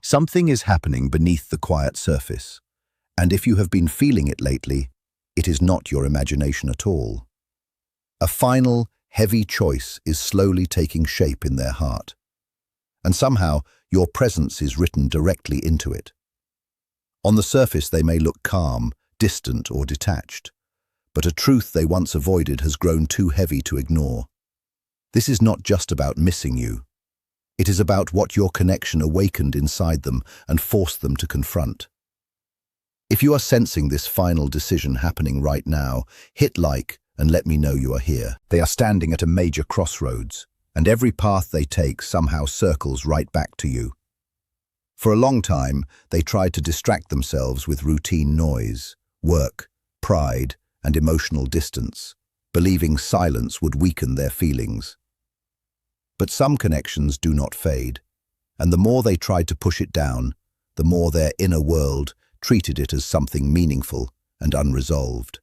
Something is happening beneath the quiet surface, and if you have been feeling it lately, it is not your imagination at all. A final, heavy choice is slowly taking shape in their heart, and somehow your presence is written directly into it. On the surface they may look calm, distant or detached, but a truth they once avoided has grown too heavy to ignore. This is not just about missing you. It is about what your connection awakened inside them and forced them to confront. If you are sensing this final decision happening right now, hit like and let me know you are here. They are standing at a major crossroads, and every path they take somehow circles right back to you. For a long time, they tried to distract themselves with routine noise, work, pride, and emotional distance, believing silence would weaken their feelings. But some connections do not fade, and the more they tried to push it down, the more their inner world treated it as something meaningful and unresolved.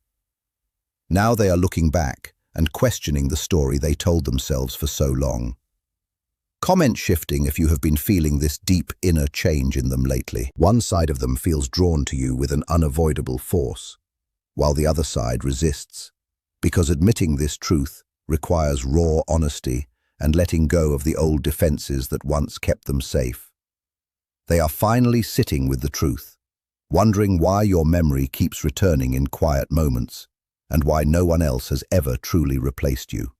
Now they are looking back and questioning the story they told themselves for so long. Comment shifting if you have been feeling this deep inner change in them lately. One side of them feels drawn to you with an unavoidable force, while the other side resists, because admitting this truth requires raw honesty and letting go of the old defenses that once kept them safe. They are finally sitting with the truth, wondering why your memory keeps returning in quiet moments and why no one else has ever truly replaced you.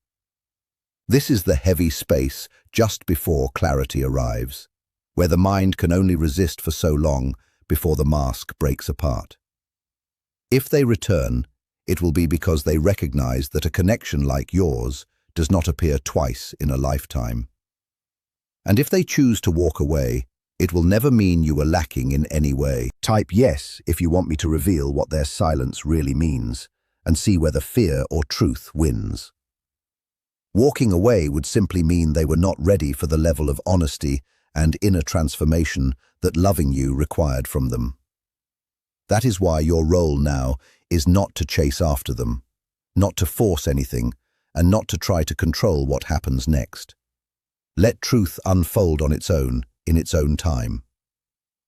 This is the heavy space just before clarity arrives, where the mind can only resist for so long before the mask breaks apart. If they return, it will be because they recognize that a connection like yours does not appear twice in a lifetime. And if they choose to walk away, it will never mean you are lacking in any way. Type yes if you want me to reveal what their silence really means and see whether fear or truth wins. Walking away would simply mean they were not ready for the level of honesty and inner transformation that loving you required from them. That is why your role now is not to chase after them, not to force anything, and not to try to control what happens next. Let truth unfold on its own, in its own time.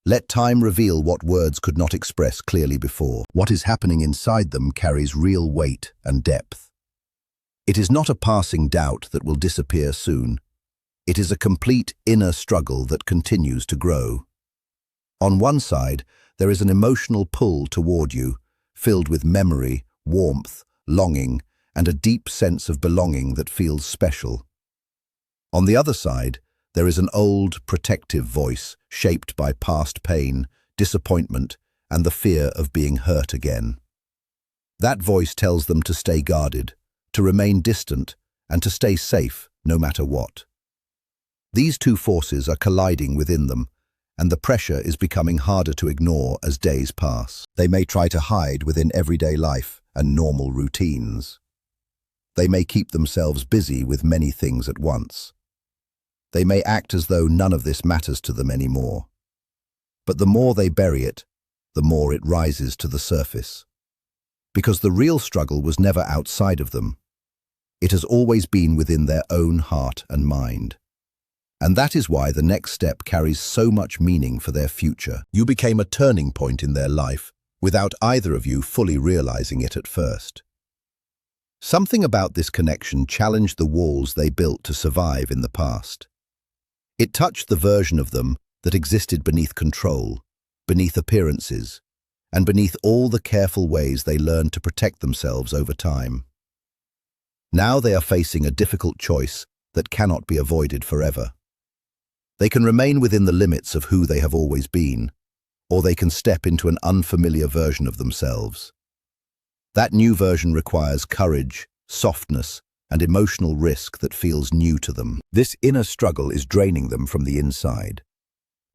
Let time reveal what words could not express clearly before. What is happening inside them carries real weight and depth. It is not a passing doubt that will disappear soon. It is a complete inner struggle that continues to grow. On one side, there is an emotional pull toward you, filled with memory, warmth, longing, and a deep sense of belonging that feels special. On the other side, there is an old, protective voice shaped by past pain, disappointment, and the fear of being hurt again. That voice tells them to stay guarded, to remain distant, and to stay safe no matter what. These two forces are colliding within them, and the pressure is becoming harder to ignore as days pass. They may try to hide within everyday life and normal routines. They may keep themselves busy with many things at once. They may act as though none of this matters to them anymore. But the more they bury it, the more it rises to the surface. Because the real struggle was never outside of them. It has always been within their own heart and mind. And that is why the next step carries so much meaning for their future. You became a turning point in their life without either of you fully realizing it at first. Something about this connection challenged the walls they built to survive in the past. It touched the version of them that existed beneath control, beneath appearances, and beneath all the careful ways they learned to protect themselves over time. Now they are facing a difficult choice that cannot be avoided forever. They can remain within the limits of who they have always been, or they can step into an unfamiliar version of themselves. That new version requires courage, softness, and emotional risk that feels new to them. This inner struggle is draining them from the inside.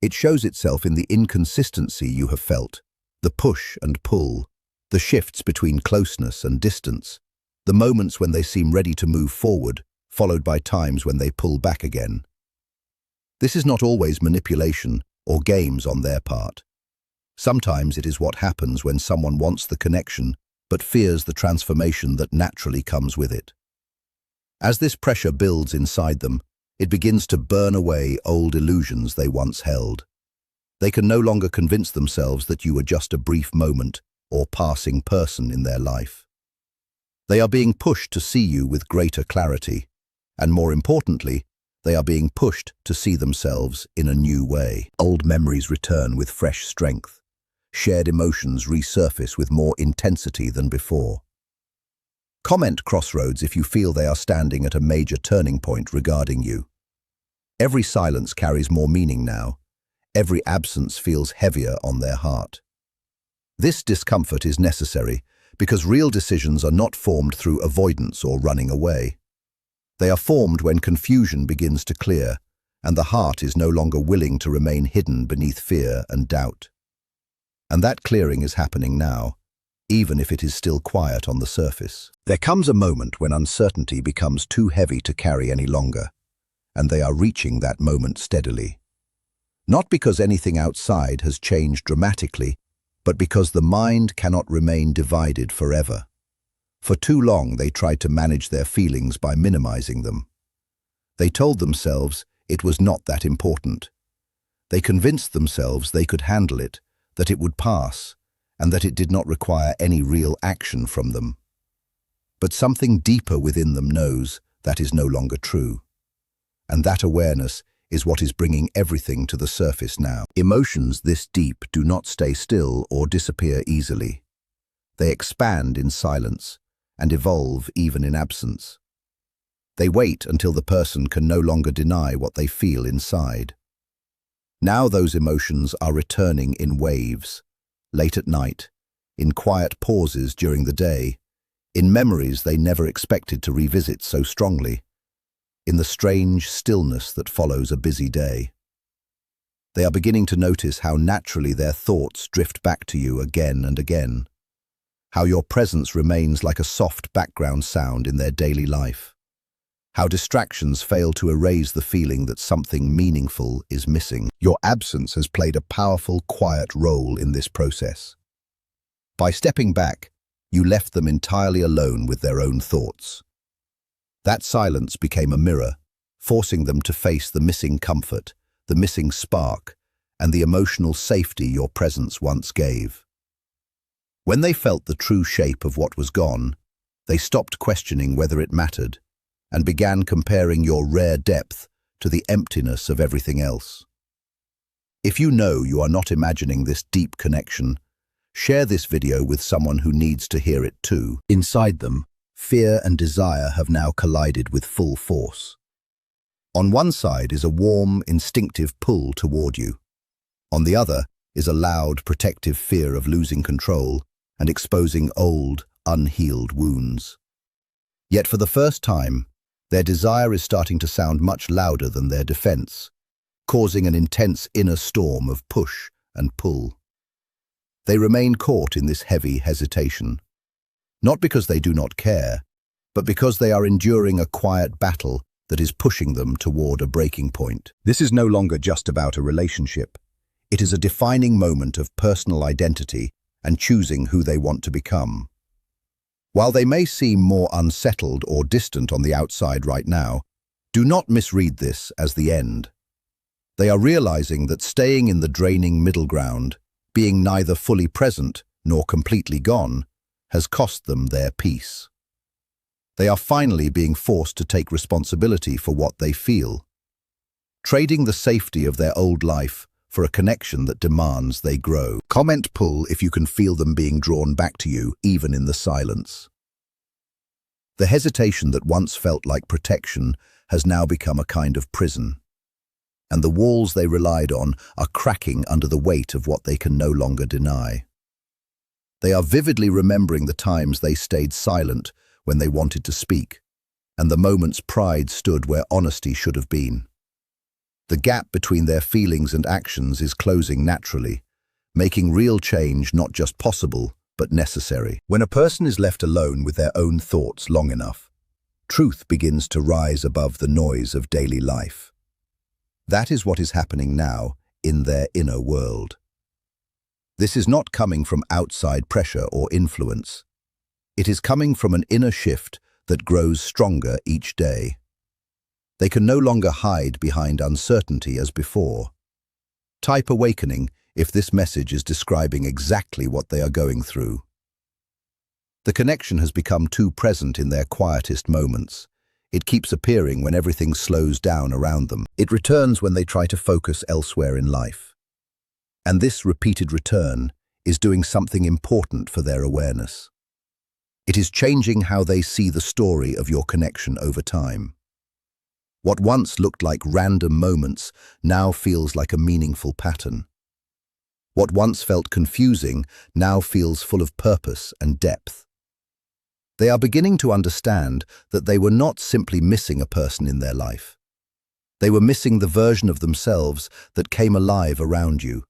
It shows itself in the inconsistency you have felt, the push and pull, the shifts between closeness and distance, the moments when they seem ready to move forward, followed by times when they pull back again. This is not always manipulation or games on their part. Sometimes it is what happens when someone wants the connection but fears the transformation that naturally comes with it. As this pressure builds inside them, it begins to burn away old illusions they once held. They can no longer convince themselves that you were just a brief moment or passing person in their life. They are being pushed to see you with greater clarity, and more importantly, they are being pushed to see themselves in a new way. Old memories return with fresh strength. Shared emotions resurface with more intensity than before. Comment Crossroads if you feel they are standing at a major turning point regarding you. Every silence carries more meaning now. Every absence feels heavier on their heart. This discomfort is necessary because real decisions are not formed through avoidance or running away. They are formed when confusion begins to clear and the heart is no longer willing to remain hidden beneath fear and doubt. And that clearing is happening now, even if it is still quiet on the surface. There comes a moment when uncertainty becomes too heavy to carry any longer, and they are reaching that moment steadily. Not because anything outside has changed dramatically, but because the mind cannot remain divided forever. For too long they tried to manage their feelings by minimizing them. They told themselves it was not that important. They convinced themselves they could handle it, that it would pass, and that it did not require any real action from them. But something deeper within them knows that is no longer true. And that awareness is what is bringing everything to the surface now. Emotions this deep do not stay still or disappear easily. They expand in silence and evolve even in absence. They wait until the person can no longer deny what they feel inside. Now those emotions are returning in waves, late at night, in quiet pauses during the day, in memories they never expected to revisit so strongly, in the strange stillness that follows a busy day. They are beginning to notice how naturally their thoughts drift back to you again and again, how your presence remains like a soft background sound in their daily life, how distractions fail to erase the feeling that something meaningful is missing. Your absence has played a powerful, quiet role in this process. By stepping back, you left them entirely alone with their own thoughts. That silence became a mirror, forcing them to face the missing comfort, the missing spark, and the emotional safety your presence once gave. When they felt the true shape of what was gone, they stopped questioning whether it mattered and began comparing your rare depth to the emptiness of everything else. If you know you are not imagining this deep connection, share this video with someone who needs to hear it too. Inside them, fear and desire have now collided with full force. On one side is a warm, instinctive pull toward you. On the other is a loud, protective fear of losing control and exposing old, unhealed wounds. Yet for the first time, their desire is starting to sound much louder than their defense, causing an intense inner storm of push and pull. They remain caught in this heavy hesitation, not because they do not care, but because they are enduring a quiet battle that is pushing them toward a breaking point. This is no longer just about a relationship. It is a defining moment of personal identity and choosing who they want to become. While they may seem more unsettled or distant on the outside right now, do not misread this as the end. They are realizing that staying in the draining middle ground, being neither fully present nor completely gone, has cost them their peace. They are finally being forced to take responsibility for what they feel, trading the safety of their old life for a connection that demands they grow. Comment pull if you can feel them being drawn back to you, even in the silence. The hesitation that once felt like protection has now become a kind of prison, and the walls they relied on are cracking under the weight of what they can no longer deny. They are vividly remembering the times they stayed silent when they wanted to speak, and the moments pride stood where honesty should have been. The gap between their feelings and actions is closing naturally, making real change not just possible, but necessary. When a person is left alone with their own thoughts long enough, truth begins to rise above the noise of daily life. That is what is happening now in their inner world. This is not coming from outside pressure or influence. It is coming from an inner shift that grows stronger each day. They can no longer hide behind uncertainty as before. Type awakening if this message is describing exactly what they are going through. The connection has become too present in their quietest moments. It keeps appearing when everything slows down around them. It returns when they try to focus elsewhere in life. And this repeated return is doing something important for their awareness. It is changing how they see the story of your connection over time. What once looked like random moments now feels like a meaningful pattern. What once felt confusing now feels full of purpose and depth. They are beginning to understand that they were not simply missing a person in their life. They were missing the version of themselves that came alive around you,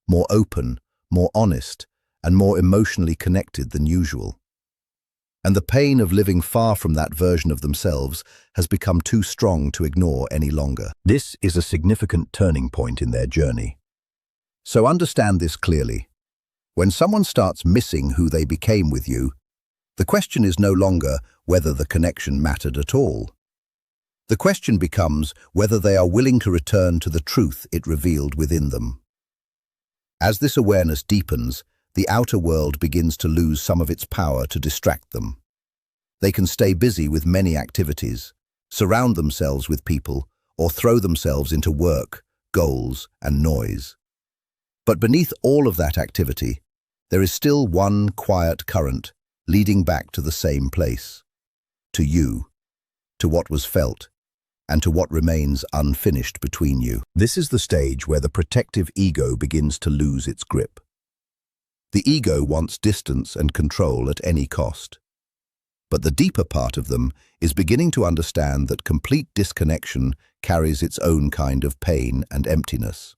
more open, more honest, and more emotionally connected than usual. And the pain of living far from that version of themselves has become too strong to ignore any longer. This is a significant turning point in their journey. So understand this clearly. When someone starts missing who they became with you, the question is no longer whether the connection mattered at all. The question becomes whether they are willing to return to the truth it revealed within them. As this awareness deepens, the outer world begins to lose some of its power to distract them. They can stay busy with many activities, surround themselves with people, or throw themselves into work, goals, and noise. But beneath all of that activity, there is still one quiet current leading back to the same place, to you, to what was felt, and to what remains unfinished between you. This is the stage where the protective ego begins to lose its grip. The ego wants distance and control at any cost. But the deeper part of them is beginning to understand that complete disconnection carries its own kind of pain and emptiness.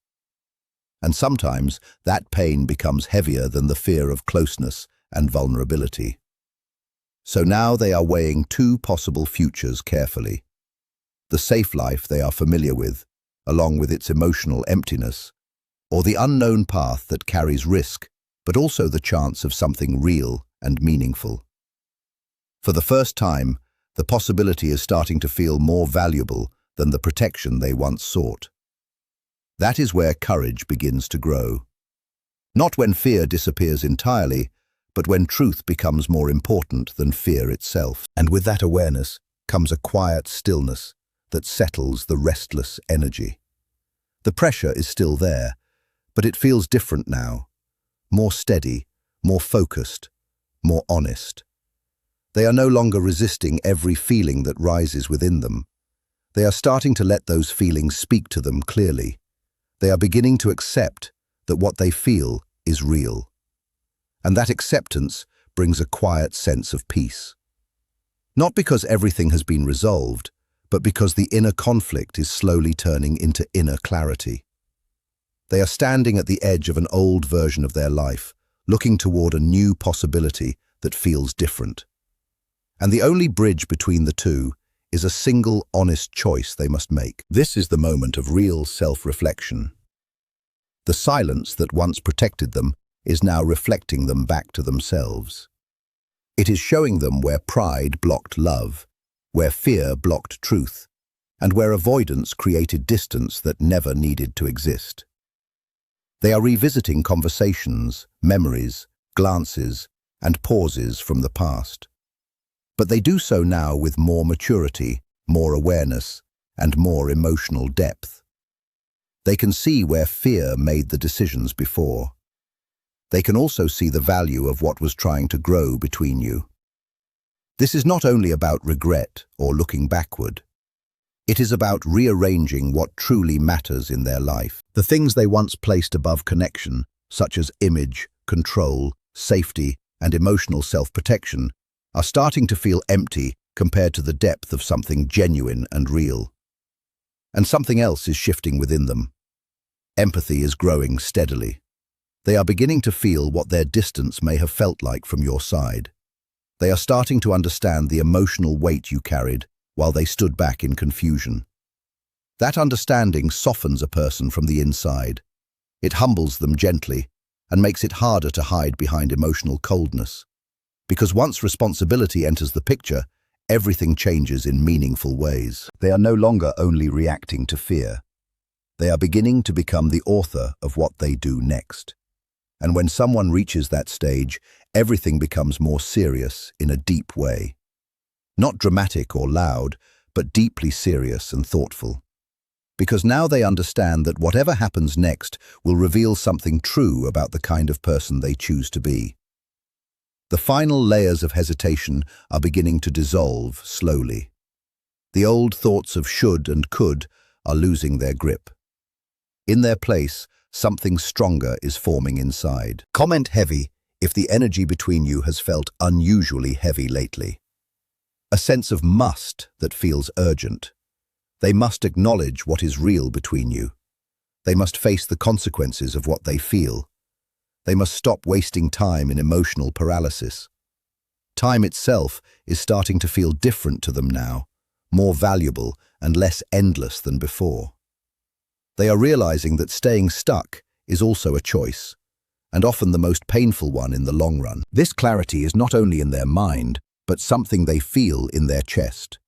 And sometimes that pain becomes heavier than the fear of closeness and vulnerability. So now they are weighing two possible futures carefully. The safe life they are familiar with, along with its emotional emptiness, or the unknown path that carries risk, but also the chance of something real and meaningful. For the first time, the possibility is starting to feel more valuable than the protection they once sought. That is where courage begins to grow. Not when fear disappears entirely, but when truth becomes more important than fear itself. And with that awareness comes a quiet stillness that settles the restless energy. The pressure is still there, but it feels different now. More steady, more focused, more honest. They are no longer resisting every feeling that rises within them. They are starting to let those feelings speak to them clearly. They are beginning to accept that what they feel is real. And that acceptance brings a quiet sense of peace. Not because everything has been resolved, but because the inner conflict is slowly turning into inner clarity. They are standing at the edge of an old version of their life, looking toward a new possibility that feels different. And the only bridge between the two is a single honest choice they must make. This is the moment of real self-reflection. The silence that once protected them is now reflecting them back to themselves. It is showing them where pride blocked love, where fear blocked truth, and where avoidance created distance that never needed to exist. They are revisiting conversations, memories, glances, and pauses from the past. But they do so now with more maturity, more awareness, and more emotional depth. They can see where fear made the decisions before. They can also see the value of what was trying to grow between you. This is not only about regret or looking backward. It is about rearranging what truly matters in their life. The things they once placed above connection, such as image, control, safety, and emotional self-protection, are starting to feel empty compared to the depth of something genuine and real. And something else is shifting within them. Empathy is growing steadily. They are beginning to feel what their distance may have felt like from your side. They are starting to understand the emotional weight you carried while they stood back in confusion. That understanding softens a person from the inside. It humbles them gently and makes it harder to hide behind emotional coldness. Because once responsibility enters the picture, everything changes in meaningful ways. They are no longer only reacting to fear. They are beginning to become the author of what they do next. And when someone reaches that stage, everything becomes more serious in a deep way. Not dramatic or loud, but deeply serious and thoughtful. Because now they understand that whatever happens next will reveal something true about the kind of person they choose to be. The final layers of hesitation are beginning to dissolve slowly. The old thoughts of should and could are losing their grip. In their place, something stronger is forming inside. Comment heavy if the energy between you has felt unusually heavy lately. A sense of must that feels urgent. They must acknowledge what is real between you. They must face the consequences of what they feel. They must stop wasting time in emotional paralysis. Time itself is starting to feel different to them now, more valuable and less endless than before. They are realizing that staying stuck is also a choice, and often the most painful one in the long run. This clarity is not only in their mind, but something they feel in their chest.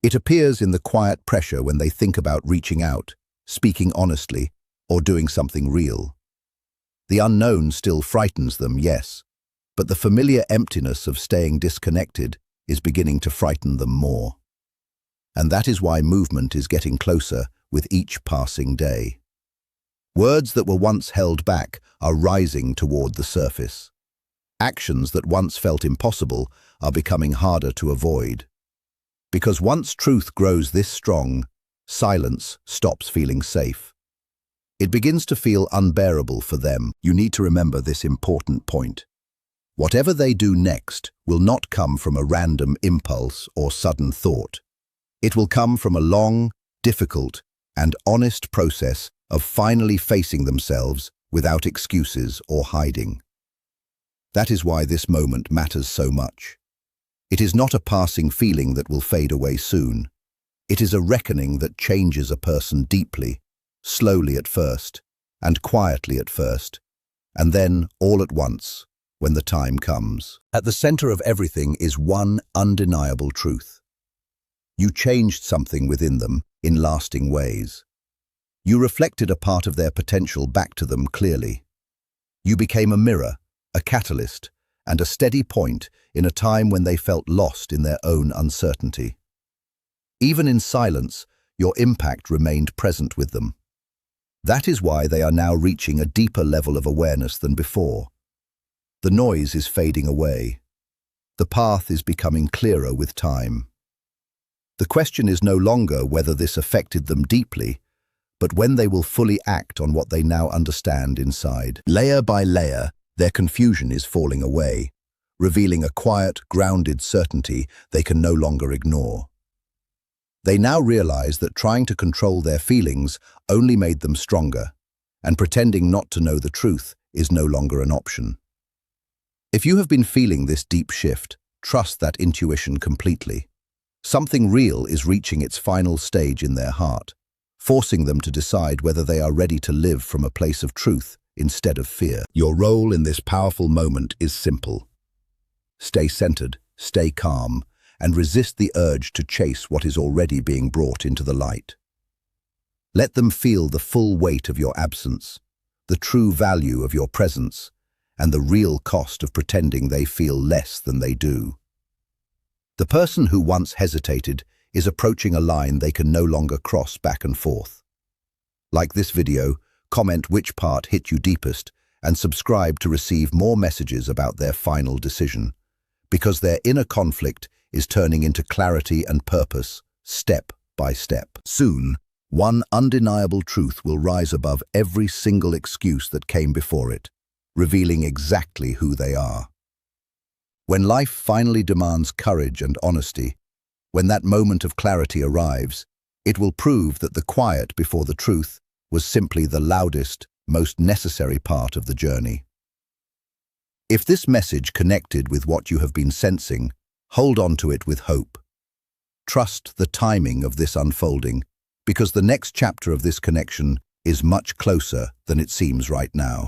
It appears in the quiet pressure when they think about reaching out, speaking honestly, or doing something real. The unknown still frightens them, yes, but the familiar emptiness of staying disconnected is beginning to frighten them more. And that is why movement is getting closer with each passing day. Words that were once held back are rising toward the surface. Actions that once felt impossible are becoming harder to avoid. Because once truth grows this strong, silence stops feeling safe. It begins to feel unbearable for them. You need to remember this important point. Whatever they do next will not come from a random impulse or sudden thought. It will come from a long, difficult, and honest process of finally facing themselves without excuses or hiding. That is why this moment matters so much. It is not a passing feeling that will fade away soon. It is a reckoning that changes a person deeply, slowly at first, and quietly at first, and then all at once, when the time comes. At the center of everything is one undeniable truth. You changed something within them in lasting ways. You reflected a part of their potential back to them clearly. You became a mirror, a catalyst, and a steady point in a time when they felt lost in their own uncertainty. Even in silence, your impact remained present with them. That is why they are now reaching a deeper level of awareness than before. The noise is fading away. The path is becoming clearer with time. The question is no longer whether this affected them deeply, but when they will fully act on what they now understand inside. Layer by layer, their confusion is falling away, revealing a quiet, grounded certainty they can no longer ignore. They now realize that trying to control their feelings only made them stronger, and pretending not to know the truth is no longer an option. If you have been feeling this deep shift, trust that intuition completely. Something real is reaching its final stage in their heart, forcing them to decide whether they are ready to live from a place of truth instead of fear. Your role in this powerful moment is simple. Stay centered, stay calm, and resist the urge to chase what is already being brought into the light. Let them feel the full weight of your absence, the true value of your presence, and the real cost of pretending they feel less than they do. The person who once hesitated is approaching a line they can no longer cross back and forth. Like this video, comment which part hit you deepest and subscribe to receive more messages about their final decision, because their inner conflict is turning into clarity and purpose, step by step. Soon, one undeniable truth will rise above every single excuse that came before it, revealing exactly who they are. When life finally demands courage and honesty, when that moment of clarity arrives, it will prove that the quiet before the truth was simply the loudest, most necessary part of the journey. If this message connected with what you have been sensing, hold on to it with hope. Trust the timing of this unfolding, because the next chapter of this connection is much closer than it seems right now.